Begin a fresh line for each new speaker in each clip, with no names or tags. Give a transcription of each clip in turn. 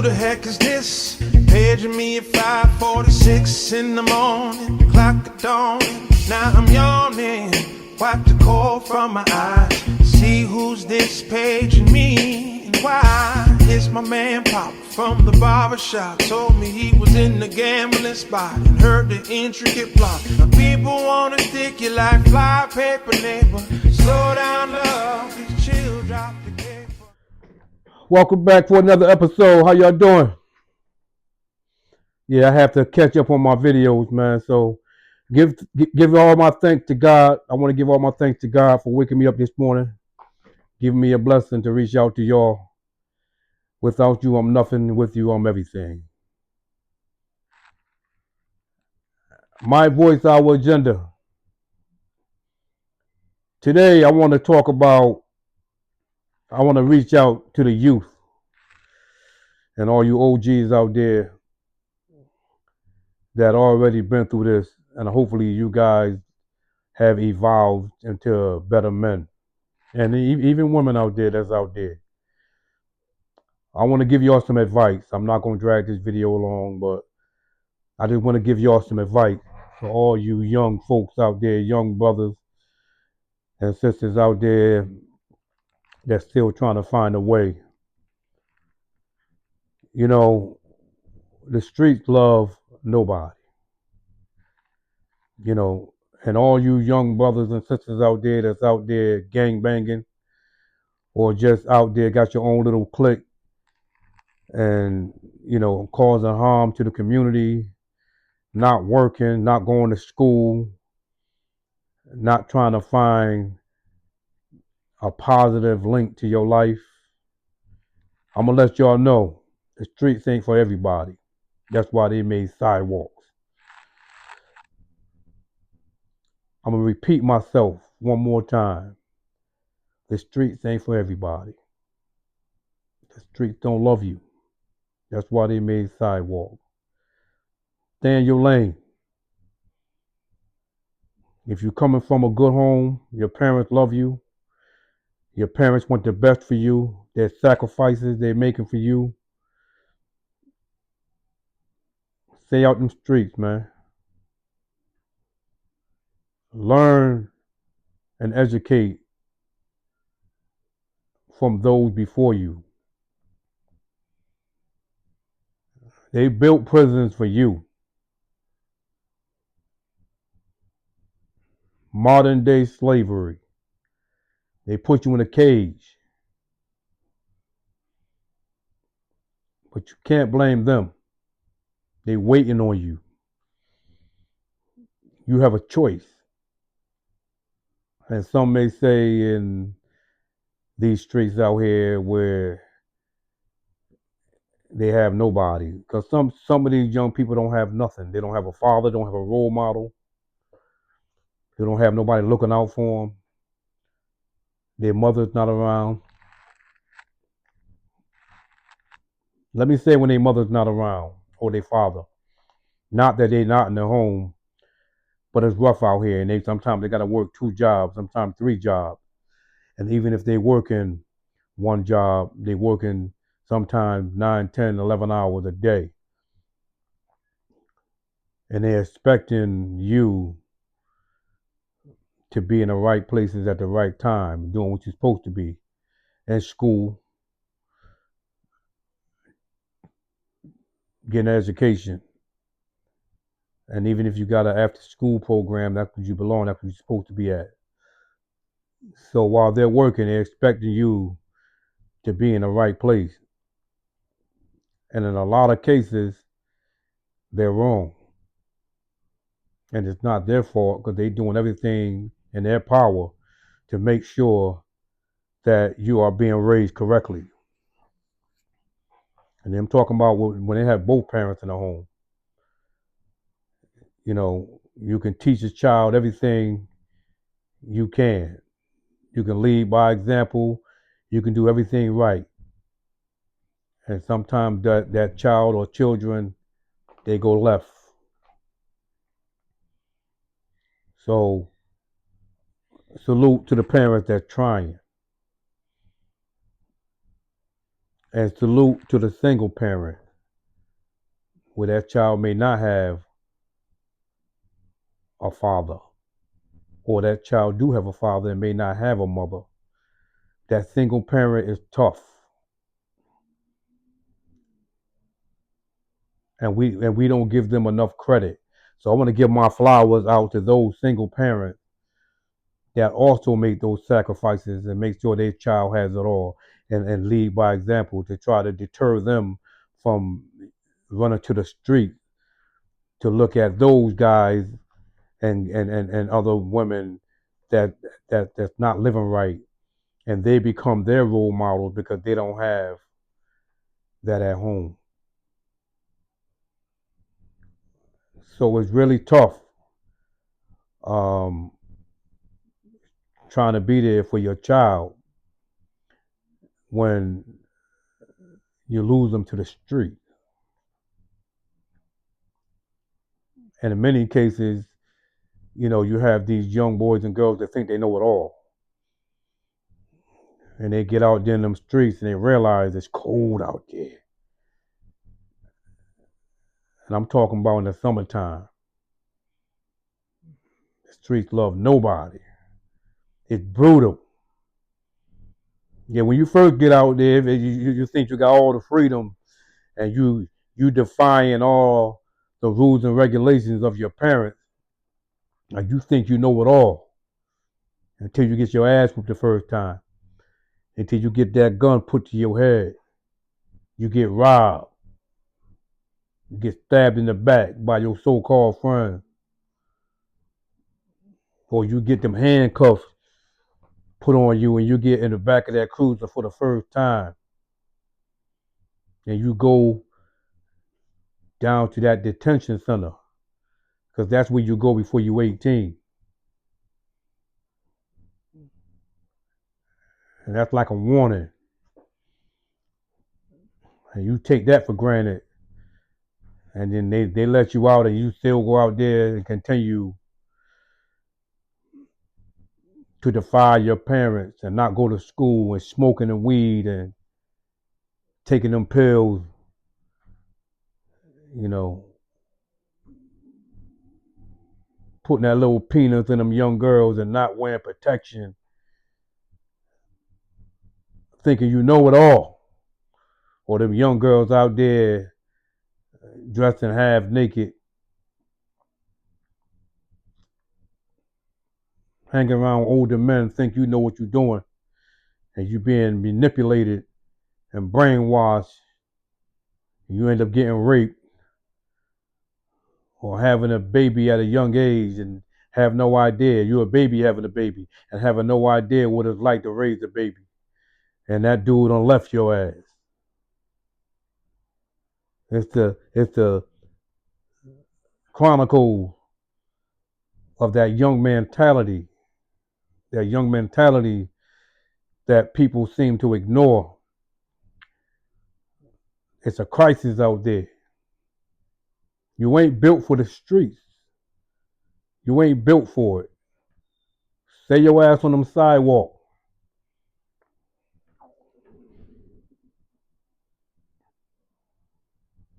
the heck is this? Paging me at 5:46 in the morning, clock of dawn. Now I'm yawning, wipe the cold from my eyes. See who's this paging me and why? It's my man Pop from the barber shop. Told me he was in the gambling spot and heard the intricate plot. Now people wanna stick you like fly paper, neighbor. Slow down, love, please chill, drop the cape.
Welcome back for another episode. How y'all doing? Yeah, I have to catch up on my videos, man. So give all my thanks to God. I want to give all my thanks to God for waking me up this morning, giving me a blessing to reach out to y'all. Without you, I'm nothing. With you, I'm everything. My voice, our agenda. Today, I want to reach out to the youth and all you OGs out there that already been through this, and hopefully you guys have evolved into better men, and even women out there that's out there. I want to give y'all some advice. I'm not going to drag this video along, but I just want to give y'all some advice for all you young folks out there, young brothers and sisters out there that's still trying to find a way. You know, the streets love nobody. You know, and all you young brothers and sisters out there that's out there gang banging or just out there got your own little clique and, you know, causing harm to the community, not working, not going to school, not trying to find a positive link to your life. I'm going to let y'all know the streets ain't for everybody. That's why they made sidewalks. I'm going to repeat myself one more time. The streets ain't for everybody. The streets don't love you. That's why they made sidewalks. Stay in your lane. If you're coming from a good home, your parents love you. Your parents want the best for you. Their sacrifices they're making for you. Stay out in the streets, man. Learn and educate from those before you. They built prisons for you. Modern day slavery. They put you in a cage. But you can't blame them. They waiting on you. You have a choice. And some may say in these streets out here where they have nobody. Because some of these young people don't have nothing. They don't have a father, don't have a role model. They don't have nobody looking out for them. Their mother's not around. Let me say when their mother's not around or their father. Not that they're not in their home, but it's rough out here. And sometimes they got to work 2 jobs, sometimes 3 jobs. And even if they work in one job, they working sometimes 9, 10, 11 hours a day. And they're expecting you to be in the right places at the right time, doing what you're supposed to be. In school, getting an education. And even if you got an after school program, that's what you belong, that's what you're supposed to be at. So while they're working, they're expecting you to be in the right place. And in a lot of cases, they're wrong. And it's not their fault because they're doing everything in their power to make sure that you are being raised correctly. And I'm talking about when they have both parents in the home. You know, you can teach a child everything you can. You can lead by example. You can do everything right. And sometimes that child or children, they go left. So salute to the parents that's trying. And salute to the single parent where that child may not have a father, or that child do have a father and may not have a mother. That single parent is tough. And we don't give them enough credit. So I want to give my flowers out to those single parents that also make those sacrifices and make sure their child has it all, and lead by example to try to deter them from running to the street to look at those guys and other women that that's not living right, and they become their role models because they don't have that at home. So it's really tough, um, trying to be there for your child when you lose them to the street. And in many cases, you have these young boys and girls that think they know it all. And they get out there in them streets and they realize it's cold out there. And I'm talking about in the summertime. The streets love nobody. It's brutal. Yeah, when you first get out there, you think you got all the freedom, and you defying all the rules and regulations of your parents. Like, you think you know it all until you get your ass whooped the first time. Until you get that gun put to your head. You get robbed. You get stabbed in the back by your so-called friend. Or you get them handcuffs put on you and you get in the back of that cruiser for the first time. And you go down to that detention center. Because that's where you go before you're 18. And that's like a warning. And you take that for granted. And then they let you out and you still go out there and continue to defy your parents and not go to school and smoking the weed and taking them pills, you know, putting that little peanuts in them young girls and not wearing protection, thinking you know it all. Or them young girls out there dressed in half naked, hanging around older men, think you know what you're doing, and you being manipulated and brainwashed. You end up getting raped or having a baby at a young age and have no idea. You're a baby having a baby and having no idea what it's like to raise a baby. And that dude done left your ass. It's the chronicle of that young mentality that people seem to ignore. It's a crisis out there. You ain't built for the streets. You ain't built for it. Stay your ass on them sidewalks.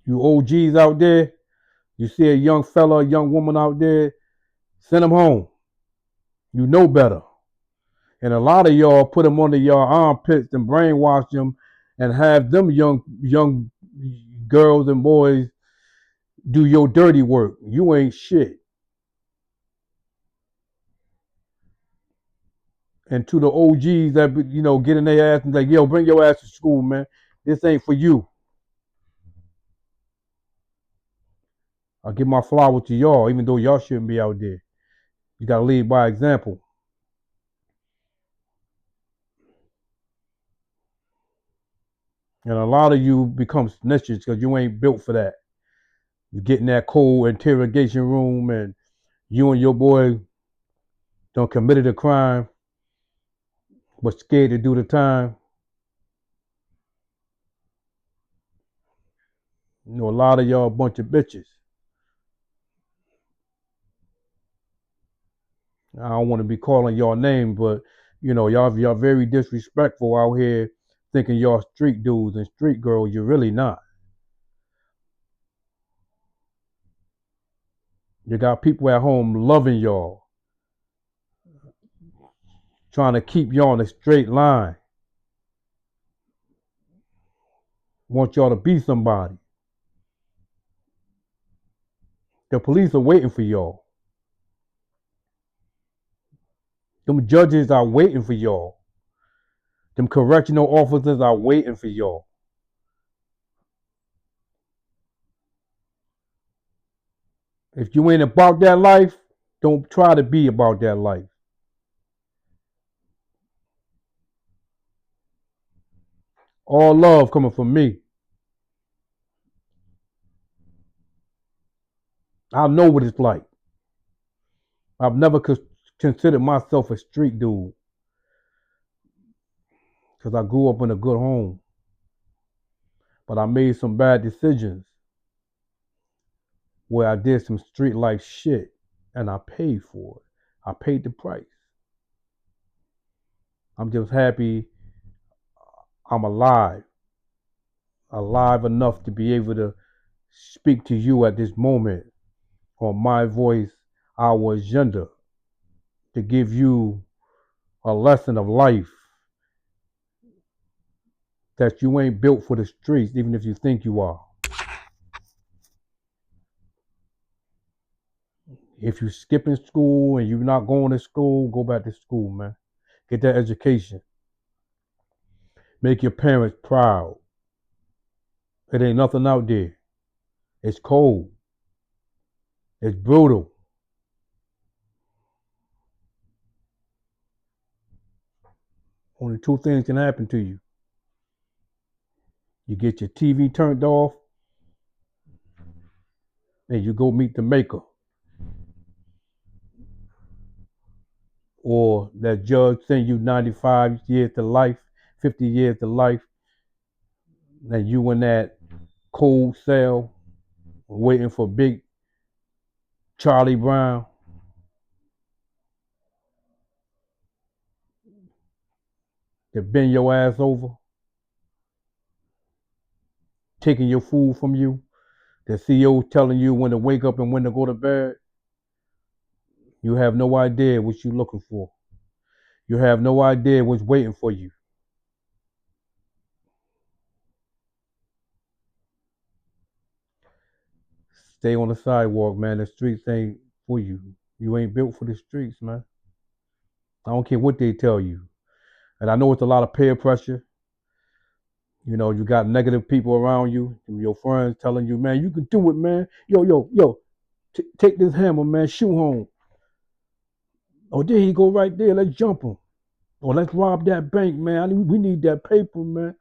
You OGs out there, you see a young fella, a young woman out there, send them home. You know better. And a lot of y'all put them under your armpits and brainwash them and have them young girls and boys do your dirty work. You ain't shit. And to the OGs that get in their ass and like, yo, bring your ass to school, man. This ain't for you. I give my flowers to y'all, even though y'all shouldn't be out there. You gotta lead by example. And a lot of you become snitches because you ain't built for that. You get in that cold interrogation room and you and your boy done committed a crime but scared to do the time. A lot of y'all a bunch of bitches. I don't want to be calling y'all names, but y'all very disrespectful out here thinking y'all street dudes and street girls. You're really not. You got people at home loving y'all, trying to keep y'all in a straight line, want y'all to be somebody. The police are waiting for y'all. Them judges are waiting for y'all. Them correctional officers are waiting for y'all. If you ain't about that life, don't try to be about that life. All love coming from me. I know what it's like. I've never considered myself a street dude because I grew up in a good home. But I made some bad decisions where I did some street life shit and I paid for it. I paid the price. I'm just happy I'm alive enough to be able to speak to you at this moment on my voice, our agenda, to give you a lesson of life that you ain't built for the streets, even if you think you are. If you skipping school and you're not going to school, go back to school, man. Get that education. Make your parents proud. It ain't nothing out there. It's cold. It's brutal. Only two things can happen to you. You get your TV turned off and you go meet the maker. Or that judge send you 95 years to life, 50 years to life, and you in that cold cell waiting for big Charlie Brown. To bend your ass over, taking your food from you, the CEO telling you when to wake up and when to go to bed. You have no idea what you're looking for. You have no idea what's waiting for you. Stay on the sidewalk, man. The streets ain't for you. You ain't built for the streets, man. I don't care what they tell you. And I know it's a lot of peer pressure. You know, you got negative people around you, your friends telling you, man, you can do it, man. Yo, take this hammer, man, shoot home. Oh, there he go right there. Let's jump him. Or let's rob that bank, man. We need that paper, man.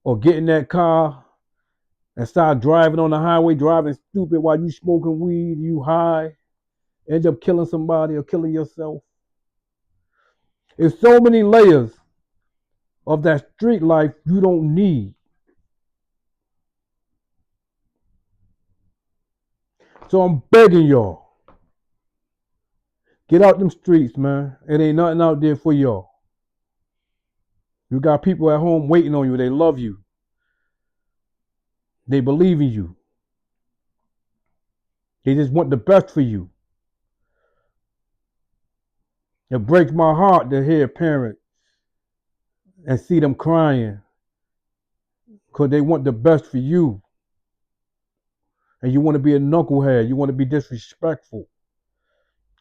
Or get in that car and start driving on the highway, driving stupid while you smoking weed, you high, end up killing somebody or killing yourself. There's so many layers of that street life you don't need. So I'm begging y'all, get out them streets, man. It ain't nothing out there for y'all. You got people at home waiting on you. They love you. They believe in you. They just want the best for you. It breaks my heart to hear parents and see them crying because they want the best for you. And you want to be a knucklehead. You want to be disrespectful.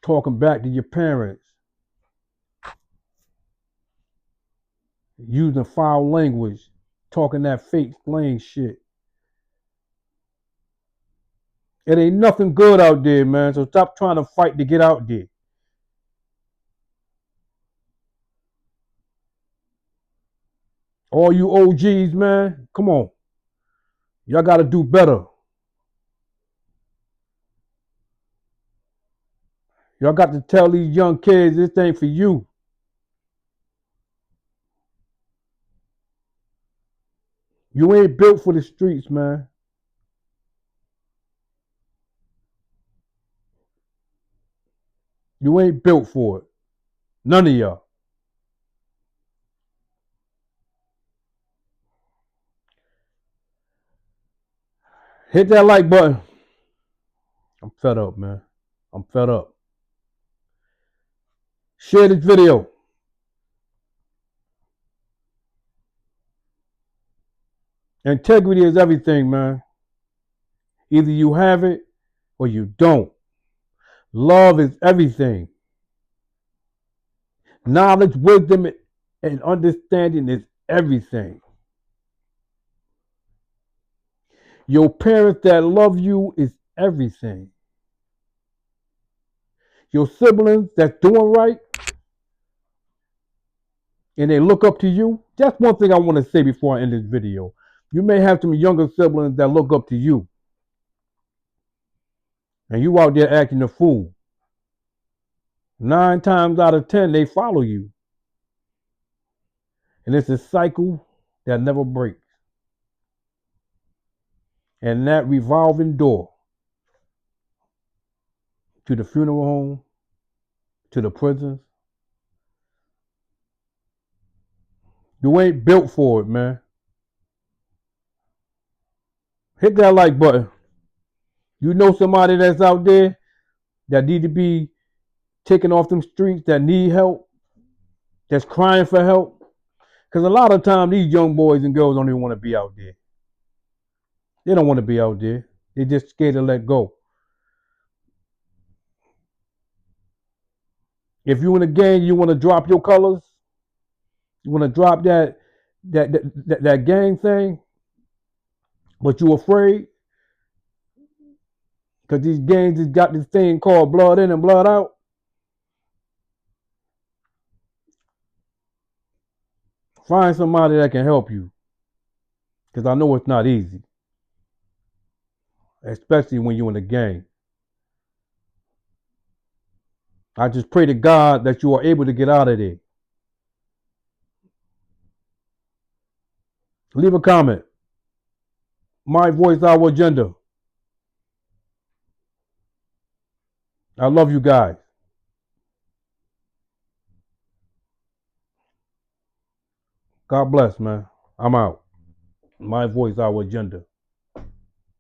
Talking back to your parents. Using foul language. Talking that fake slang shit. It ain't nothing good out there, man. So stop trying to fight to get out there. All you OGs, man, come on. Y'all got to do better. Y'all got to tell these young kids this ain't for you. You ain't built for the streets, man. You ain't built for it. None of y'all. Hit that like button. I'm fed up, man. I'm fed up. Share this video. Integrity is everything, man. Either you have it or you don't. Love is everything. Knowledge, wisdom, and understanding is everything. Your parents that love you is everything. Your siblings that's doing right and they look up to you. That's one thing I want to say before I end this video. You may have some younger siblings that look up to you and you out there acting a fool. 9 times out of 10, they follow you. And it's a cycle that never breaks. And that revolving door to the funeral home, to the prisons, you ain't built for it, man. Hit that like button. You know somebody that's out there that need to be taken off them streets, that need help, that's crying for help. Because a lot of times these young boys and girls don't even want to be out there. They don't want to be out there. They're just scared to let go. If you in a gang, you want to drop your colors, you want to drop that gang thing, but you afraid because these gangs has got this thing called blood in and blood out. Find somebody that can help you, because I know it's not easy, especially when you're in a gang. I just pray to God that you are able to get out of there. Leave a comment. My voice, our agenda. I love you guys. God bless, man. I'm out. My voice, our agenda.